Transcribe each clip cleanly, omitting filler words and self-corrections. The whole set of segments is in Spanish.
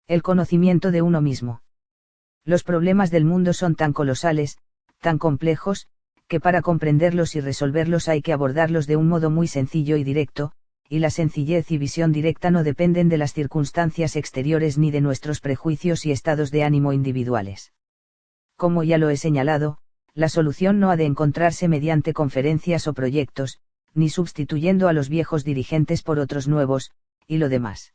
El conocimiento de uno mismo. Los problemas del mundo son tan colosales, tan complejos, que para comprenderlos y resolverlos hay que abordarlos de un modo muy sencillo y directo, y la sencillez y visión directa no dependen de las circunstancias exteriores ni de nuestros prejuicios y estados de ánimo individuales. Como ya lo he señalado, la solución no ha de encontrarse mediante conferencias o proyectos, ni sustituyendo a los viejos dirigentes por otros nuevos, y lo demás.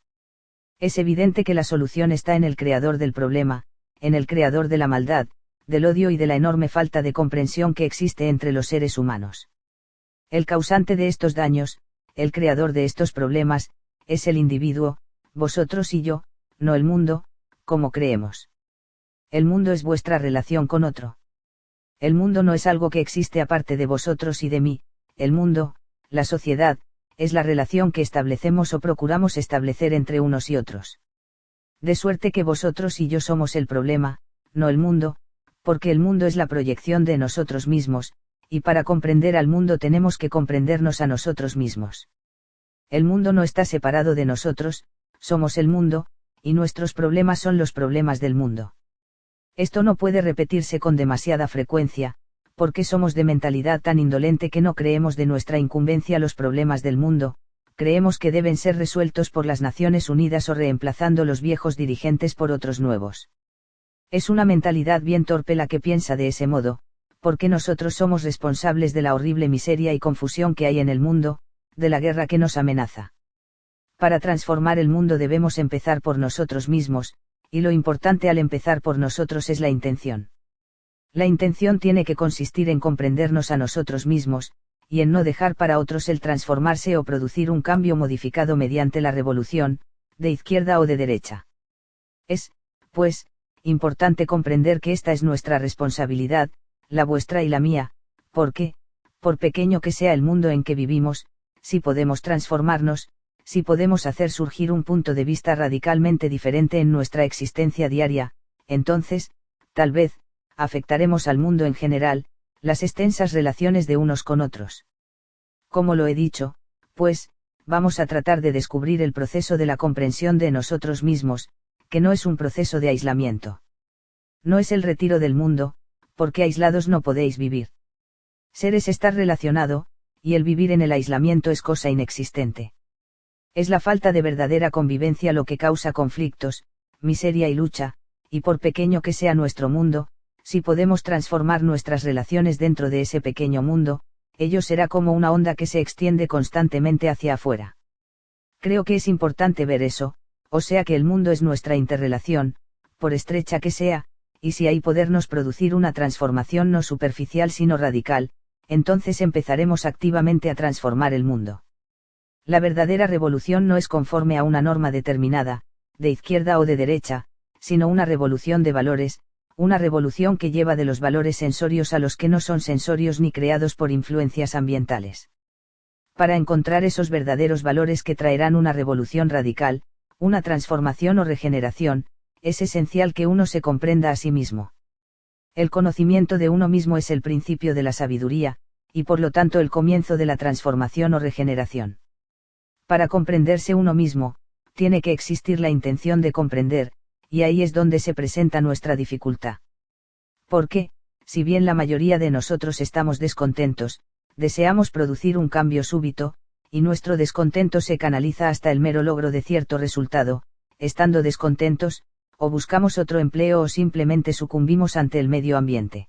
Es evidente que la solución está en el creador del problema, en el creador de la maldad, del odio y de la enorme falta de comprensión que existe entre los seres humanos. El causante de estos daños, el creador de estos problemas, es el individuo, vosotros y yo, no el mundo, como creemos. El mundo es vuestra relación con otro. El mundo no es algo que existe aparte de vosotros y de mí, el mundo, la sociedad, es la relación que establecemos o procuramos establecer entre unos y otros. De suerte que vosotros y yo somos el problema, no el mundo, porque el mundo es la proyección de nosotros mismos, y para comprender al mundo tenemos que comprendernos a nosotros mismos. El mundo no está separado de nosotros, somos el mundo, y nuestros problemas son los problemas del mundo. Esto no puede repetirse con demasiada frecuencia, porque somos de mentalidad tan indolente que no creemos de nuestra incumbencia los problemas del mundo, creemos que deben ser resueltos por las Naciones Unidas o reemplazando los viejos dirigentes por otros nuevos. Es una mentalidad bien torpe la que piensa de ese modo, porque nosotros somos responsables de la horrible miseria y confusión que hay en el mundo, de la guerra que nos amenaza. Para transformar el mundo debemos empezar por nosotros mismos, y lo importante al empezar por nosotros es la intención. La intención tiene que consistir en comprendernos a nosotros mismos, y en no dejar para otros el transformarse o producir un cambio modificado mediante la revolución, de izquierda o de derecha. Es, pues, importante comprender que esta es nuestra responsabilidad, la vuestra y la mía, porque, por pequeño que sea el mundo en que vivimos, si podemos transformarnos, si podemos hacer surgir un punto de vista radicalmente diferente en nuestra existencia diaria, entonces, tal vez, afectaremos al mundo en general, las extensas relaciones de unos con otros. Como lo he dicho, pues, vamos a tratar de descubrir el proceso de la comprensión de nosotros mismos, que no es un proceso de aislamiento. No es el retiro del mundo, porque aislados no podéis vivir. Ser es estar relacionado, y el vivir en el aislamiento es cosa inexistente. Es la falta de verdadera convivencia lo que causa conflictos, miseria y lucha, y por pequeño que sea nuestro mundo, si podemos transformar nuestras relaciones dentro de ese pequeño mundo, ello será como una onda que se extiende constantemente hacia afuera. Creo que es importante ver eso, o sea que el mundo es nuestra interrelación, por estrecha que sea, y si hay podernos producir una transformación no superficial sino radical, entonces empezaremos activamente a transformar el mundo. La verdadera revolución no es conforme a una norma determinada, de izquierda o de derecha, sino una revolución de valores, una revolución que lleva de los valores sensorios a los que no son sensorios ni creados por influencias ambientales. Para encontrar esos verdaderos valores que traerán una revolución radical, una transformación o regeneración, es esencial que uno se comprenda a sí mismo. El conocimiento de uno mismo es el principio de la sabiduría, y por lo tanto el comienzo de la transformación o regeneración. Para comprenderse uno mismo, tiene que existir la intención de comprender, y ahí es donde se presenta nuestra dificultad. Porque, si bien la mayoría de nosotros estamos descontentos, deseamos producir un cambio súbito, y nuestro descontento se canaliza hasta el mero logro de cierto resultado, estando descontentos, o buscamos otro empleo o simplemente sucumbimos ante el medio ambiente.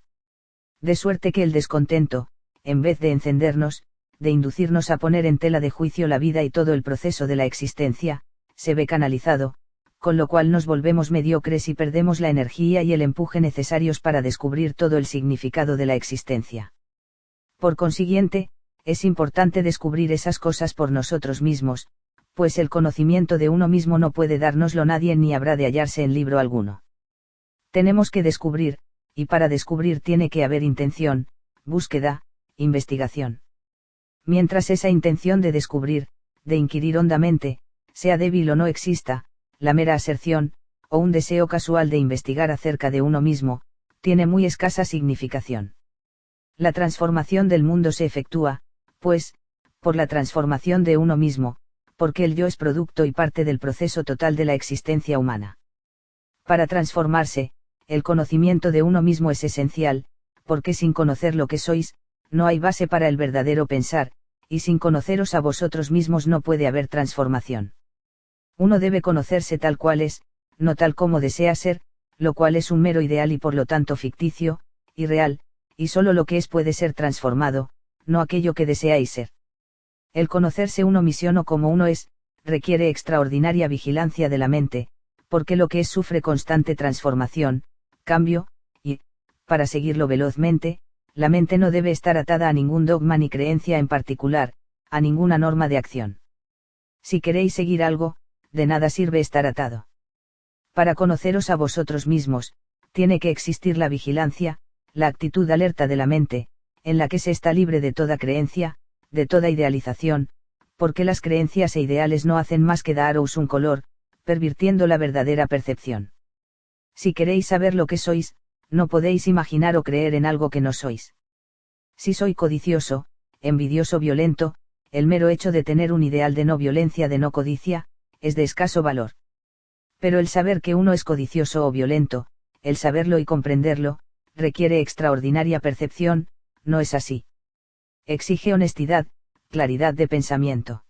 De suerte que el descontento, en vez de encendernos, de inducirnos a poner en tela de juicio la vida y todo el proceso de la existencia, se ve canalizado, con lo cual nos volvemos mediocres y perdemos la energía y el empuje necesarios para descubrir todo el significado de la existencia. Por consiguiente, es importante descubrir esas cosas por nosotros mismos, pues el conocimiento de uno mismo no puede dárnoslo nadie ni habrá de hallarse en libro alguno. Tenemos que descubrir, y para descubrir tiene que haber intención, búsqueda, investigación. Mientras esa intención de descubrir, de inquirir hondamente, sea débil o no exista, la mera aserción, o un deseo casual de investigar acerca de uno mismo, tiene muy escasa significación. La transformación del mundo se efectúa, pues, por la transformación de uno mismo, porque el yo es producto y parte del proceso total de la existencia humana. Para transformarse, el conocimiento de uno mismo es esencial, porque sin conocer lo que sois, no hay base para el verdadero pensar, y sin conoceros a vosotros mismos no puede haber transformación. Uno debe conocerse tal cual es, no tal como desea ser, lo cual es un mero ideal y por lo tanto ficticio, irreal, y solo lo que es puede ser transformado, no aquello que deseáis ser. El conocerse uno mismo como uno es, requiere extraordinaria vigilancia de la mente, porque lo que es sufre constante transformación, cambio, y, para seguirlo velozmente, la mente no debe estar atada a ningún dogma ni creencia en particular, a ninguna norma de acción. Si queréis seguir algo, de nada sirve estar atado. Para conoceros a vosotros mismos, tiene que existir la vigilancia, la actitud alerta de la mente, en la que se está libre de toda creencia, de toda idealización, porque las creencias e ideales no hacen más que daros un color, pervirtiendo la verdadera percepción. Si queréis saber lo que sois, no podéis imaginar o creer en algo que no sois. Si soy codicioso, envidioso, violento, el mero hecho de tener un ideal de no violencia, de no codicia, es de escaso valor. Pero el saber que uno es codicioso o violento, el saberlo y comprenderlo, requiere extraordinaria percepción, ¿no es así? Exige honestidad, claridad de pensamiento.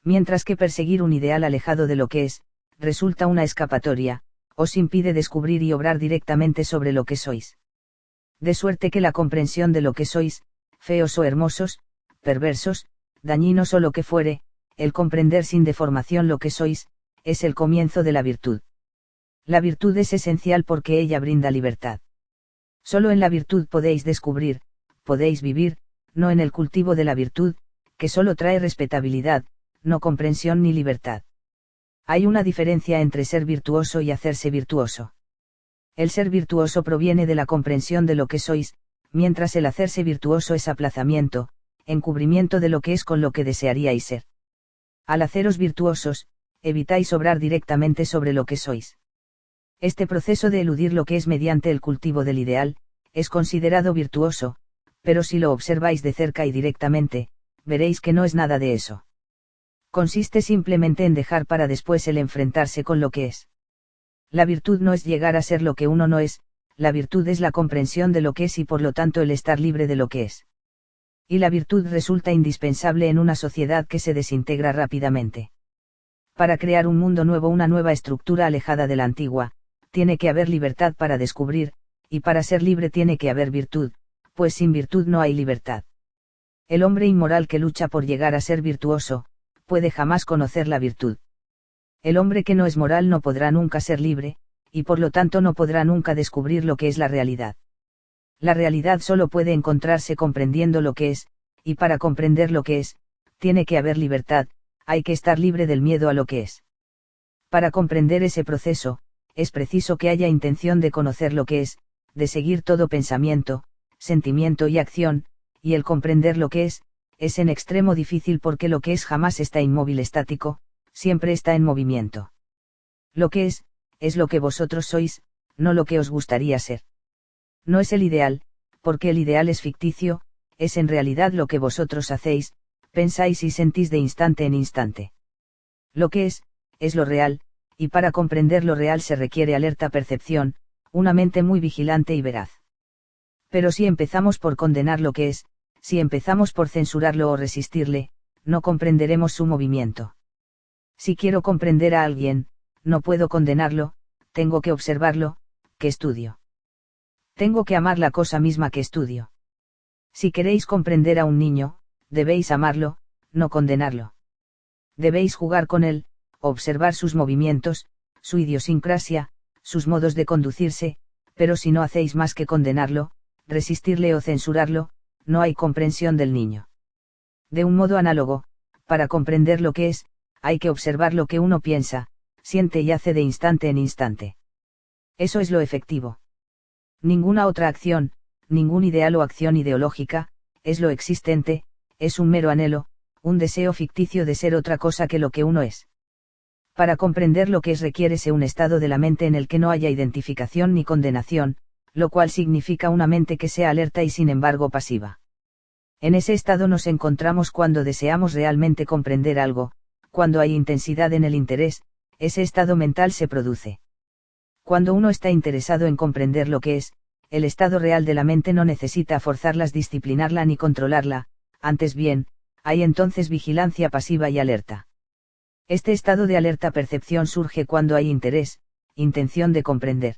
Mientras que perseguir un ideal alejado de lo que es, resulta una escapatoria, os impide descubrir y obrar directamente sobre lo que sois. De suerte que la comprensión de lo que sois, feos o hermosos, perversos, dañinos o lo que fuere, el comprender sin deformación lo que sois, es el comienzo de la virtud. La virtud es esencial porque ella brinda libertad. Solo en la virtud podéis descubrir, podéis vivir, no en el cultivo de la virtud, que solo trae respetabilidad, no comprensión ni libertad. Hay una diferencia entre ser virtuoso y hacerse virtuoso. El ser virtuoso proviene de la comprensión de lo que sois, mientras el hacerse virtuoso es aplazamiento, encubrimiento de lo que es con lo que desearíais ser. Al haceros virtuosos, evitáis obrar directamente sobre lo que sois. Este proceso de eludir lo que es mediante el cultivo del ideal, es considerado virtuoso, pero si lo observáis de cerca y directamente, veréis que no es nada de eso. Consiste simplemente en dejar para después el enfrentarse con lo que es. La virtud no es llegar a ser lo que uno no es, la virtud es la comprensión de lo que es y por lo tanto el estar libre de lo que es. Y la virtud resulta indispensable en una sociedad que se desintegra rápidamente. Para crear un mundo nuevo, una nueva estructura alejada de la antigua, tiene que haber libertad para descubrir, y para ser libre tiene que haber virtud, pues sin virtud no hay libertad. El hombre inmoral que lucha por llegar a ser virtuoso, puede jamás conocer la virtud. El hombre que no es moral no podrá nunca ser libre, y por lo tanto no podrá nunca descubrir lo que es la realidad. La realidad solo puede encontrarse comprendiendo lo que es, y para comprender lo que es, tiene que haber libertad, hay que estar libre del miedo a lo que es. Para comprender ese proceso, es preciso que haya intención de conocer lo que es, de seguir todo pensamiento, sentimiento y acción, y el comprender lo que es en extremo difícil porque lo que es jamás está inmóvil estático, siempre está en movimiento. Lo que es lo que vosotros sois, no lo que os gustaría ser. No es el ideal, porque el ideal es ficticio, es en realidad lo que vosotros hacéis, pensáis y sentís de instante en instante. Lo que es lo real, y para comprender lo real se requiere alerta percepción, una mente muy vigilante y veraz. Pero si empezamos por condenar lo que es, si empezamos por censurarlo o resistirle, no comprenderemos su movimiento. Si quiero comprender a alguien, no puedo condenarlo, tengo que observarlo, que estudio. Tengo que amar la cosa misma que estudio. Si queréis comprender a un niño, debéis amarlo, no condenarlo. Debéis jugar con él, observar sus movimientos, su idiosincrasia, sus modos de conducirse, pero si no hacéis más que condenarlo, resistirle o censurarlo, no hay comprensión del niño. De un modo análogo, para comprender lo que es, hay que observar lo que uno piensa, siente y hace de instante en instante. Eso es lo efectivo. Ninguna otra acción, ningún ideal o acción ideológica, es lo existente, es un mero anhelo, un deseo ficticio de ser otra cosa que lo que uno es. Para comprender lo que es requiérese un estado de la mente en el que no haya identificación ni condenación, lo cual significa una mente que sea alerta y sin embargo pasiva. En ese estado nos encontramos cuando deseamos realmente comprender algo, cuando hay intensidad en el interés, ese estado mental se produce. Cuando uno está interesado en comprender lo que es, el estado real de la mente no necesita forzarlas, disciplinarla ni controlarla, antes bien, hay entonces vigilancia pasiva y alerta. Este estado de alerta percepción surge cuando hay interés, intención de comprender.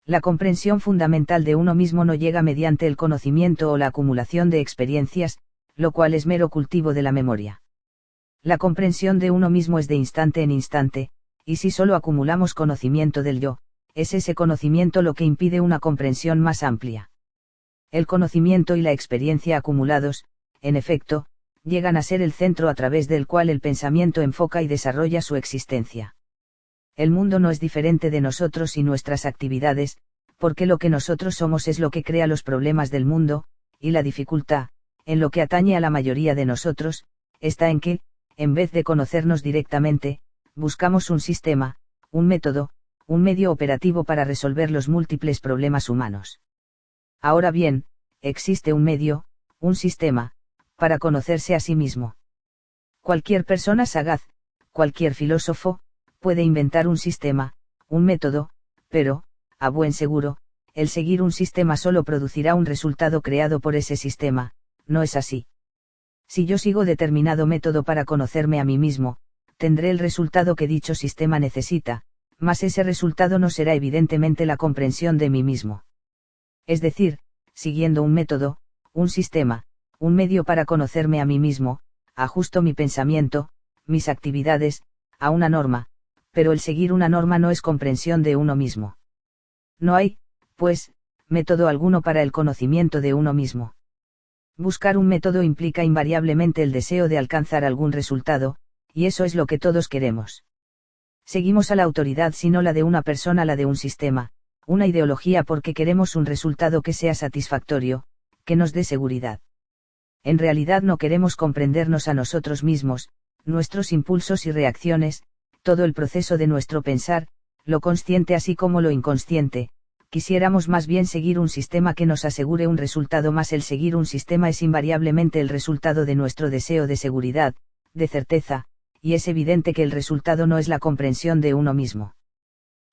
La comprensión fundamental de uno mismo no llega mediante el conocimiento o la acumulación de experiencias, lo cual es mero cultivo de la memoria. La comprensión de uno mismo es de instante en instante, y si solo acumulamos conocimiento del yo, es ese conocimiento lo que impide una comprensión más amplia. El conocimiento y la experiencia acumulados, en efecto, llegan a ser el centro a través del cual el pensamiento enfoca y desarrolla su existencia. El mundo no es diferente de nosotros y nuestras actividades, porque lo que nosotros somos es lo que crea los problemas del mundo, y la dificultad, en lo que atañe a la mayoría de nosotros, está en que, en vez de conocernos directamente, buscamos un sistema, un método, un medio operativo para resolver los múltiples problemas humanos. Ahora bien, existe un medio, un sistema, para conocerse a sí mismo. Cualquier persona sagaz, cualquier filósofo, puede inventar un sistema, un método, pero, a buen seguro, el seguir un sistema solo producirá un resultado creado por ese sistema, no es así. Si yo sigo determinado método para conocerme a mí mismo, tendré el resultado que dicho sistema necesita, mas ese resultado no será evidentemente la comprensión de mí mismo. Es decir, siguiendo un método, un sistema, un medio para conocerme a mí mismo, ajusto mi pensamiento, mis actividades, a una norma, pero el seguir una norma no es comprensión de uno mismo. No hay, pues, método alguno para el conocimiento de uno mismo. Buscar un método implica invariablemente el deseo de alcanzar algún resultado, y eso es lo que todos queremos. Seguimos a la autoridad sino la de una persona, la de un sistema, una ideología porque queremos un resultado que sea satisfactorio, que nos dé seguridad. En realidad no queremos comprendernos a nosotros mismos, nuestros impulsos y reacciones, todo el proceso de nuestro pensar, lo consciente así como lo inconsciente. Quisiéramos más bien seguir un sistema que nos asegure un resultado, más el seguir un sistema es invariablemente el resultado de nuestro deseo de seguridad, de certeza, y es evidente que el resultado no es la comprensión de uno mismo.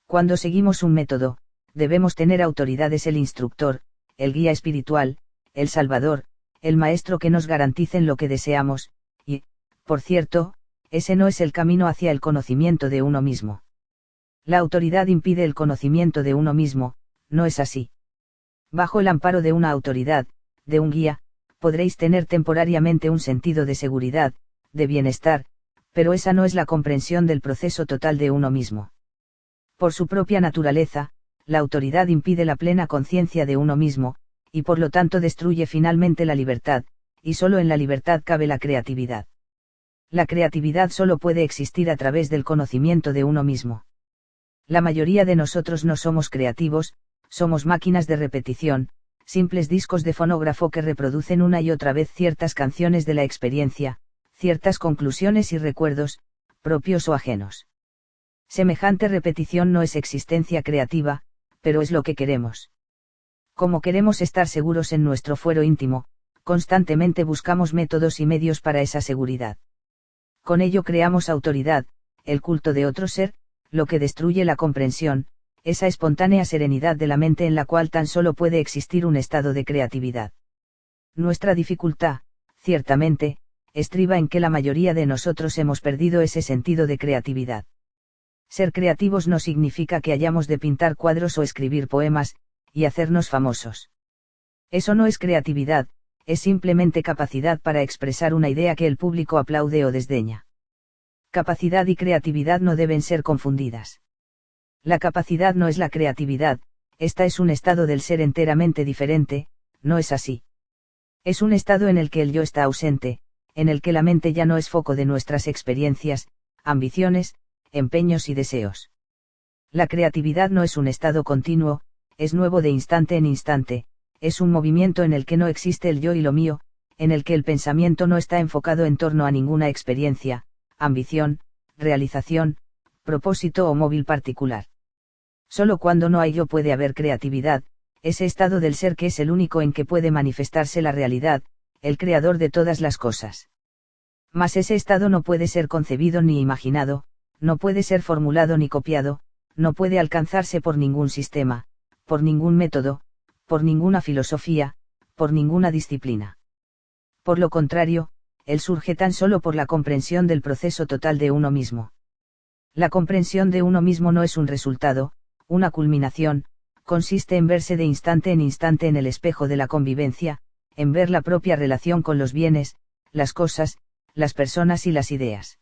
Cuando seguimos un método, debemos tener autoridades, el instructor, el guía espiritual, el salvador, el maestro que nos garanticen lo que deseamos, y, por cierto, ese no es el camino hacia el conocimiento de uno mismo. La autoridad impide el conocimiento de uno mismo, no es así. Bajo el amparo de una autoridad, de un guía, podréis tener temporariamente un sentido de seguridad, de bienestar, pero esa no es la comprensión del proceso total de uno mismo. Por su propia naturaleza, la autoridad impide la plena conciencia de uno mismo, y por lo tanto destruye finalmente la libertad, y solo en la libertad cabe la creatividad. La creatividad solo puede existir a través del conocimiento de uno mismo. La mayoría de nosotros no somos creativos, somos máquinas de repetición, simples discos de fonógrafo que reproducen una y otra vez ciertas canciones de la experiencia, ciertas conclusiones y recuerdos, propios o ajenos. Semejante repetición no es existencia creativa, pero es lo que queremos. Como queremos estar seguros en nuestro fuero íntimo, constantemente buscamos métodos y medios para esa seguridad. Con ello creamos autoridad, el culto de otro ser, lo que destruye la comprensión, esa espontánea serenidad de la mente en la cual tan solo puede existir un estado de creatividad. Nuestra dificultad, ciertamente, estriba en que la mayoría de nosotros hemos perdido ese sentido de creatividad. Ser creativos no significa que hayamos de pintar cuadros o escribir poemas, y hacernos famosos. Eso no es creatividad, es simplemente capacidad para expresar una idea que el público aplaude o desdeña. Capacidad y creatividad no deben ser confundidas. La capacidad no es la creatividad, esta es un estado del ser enteramente diferente, no es así. Es un estado en el que el yo está ausente, en el que la mente ya no es foco de nuestras experiencias, ambiciones, empeños y deseos. La creatividad no es un estado continuo, es nuevo de instante en instante, es un movimiento en el que no existe el yo y lo mío, en el que el pensamiento no está enfocado en torno a ninguna experiencia, ambición, realización, propósito o móvil particular. Solo cuando no hay yo puede haber creatividad, ese estado del ser que es el único en que puede manifestarse la realidad, el creador de todas las cosas. Mas ese estado no puede ser concebido ni imaginado, no puede ser formulado ni copiado, no puede alcanzarse por ningún sistema, por ningún método, por ninguna filosofía, por ninguna disciplina. Por lo contrario, él surge tan solo por la comprensión del proceso total de uno mismo. La comprensión de uno mismo no es un resultado, una culminación, consiste en verse de instante en instante en el espejo de la convivencia, en ver la propia relación con los bienes, las cosas, las personas y las ideas.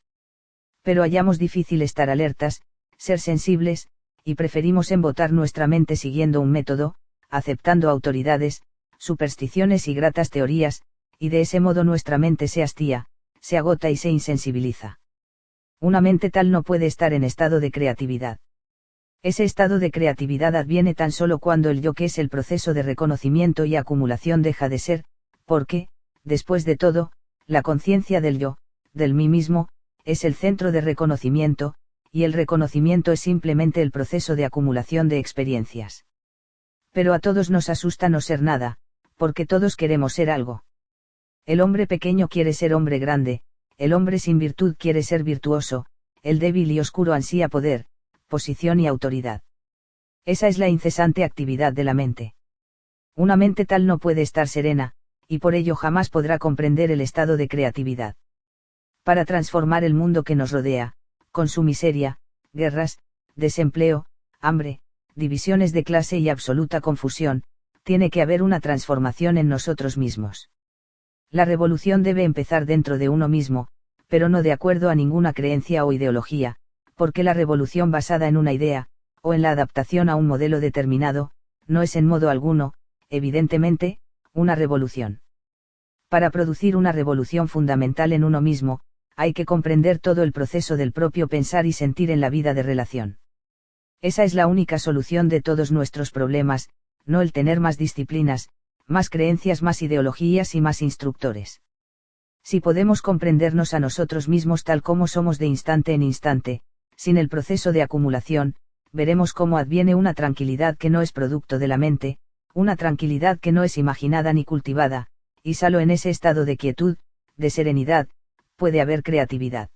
Pero hallamos difícil estar alertas, ser sensibles, y preferimos embotar nuestra mente siguiendo un método, aceptando autoridades, supersticiones y gratas teorías, y de ese modo nuestra mente se hastía, se agota y se insensibiliza. Una mente tal no puede estar en estado de creatividad. Ese estado de creatividad adviene tan solo cuando el yo, que es el proceso de reconocimiento y acumulación, deja de ser, porque, después de todo, la conciencia del yo, del mí mismo, es el centro de reconocimiento, y el reconocimiento es simplemente el proceso de acumulación de experiencias. Pero a todos nos asusta no ser nada, porque todos queremos ser algo. El hombre pequeño quiere ser hombre grande, el hombre sin virtud quiere ser virtuoso, el débil y oscuro ansía poder, posición y autoridad. Esa es la incesante actividad de la mente. Una mente tal no puede estar serena, y por ello jamás podrá comprender el estado de creatividad. Para transformar el mundo que nos rodea, con su miseria, guerras, desempleo, hambre, divisiones de clase y absoluta confusión, tiene que haber una transformación en nosotros mismos. La revolución debe empezar dentro de uno mismo, pero no de acuerdo a ninguna creencia o ideología, porque la revolución basada en una idea, o en la adaptación a un modelo determinado, no es en modo alguno, evidentemente, una revolución. Para producir una revolución fundamental en uno mismo, hay que comprender todo el proceso del propio pensar y sentir en la vida de relación. Esa es la única solución de todos nuestros problemas, no el tener más disciplinas, más creencias, más ideologías y más instructores. Si podemos comprendernos a nosotros mismos tal como somos de instante en instante, sin el proceso de acumulación, veremos cómo adviene una tranquilidad que no es producto de la mente, una tranquilidad que no es imaginada ni cultivada, y solo en ese estado de quietud, de serenidad, puede haber creatividad.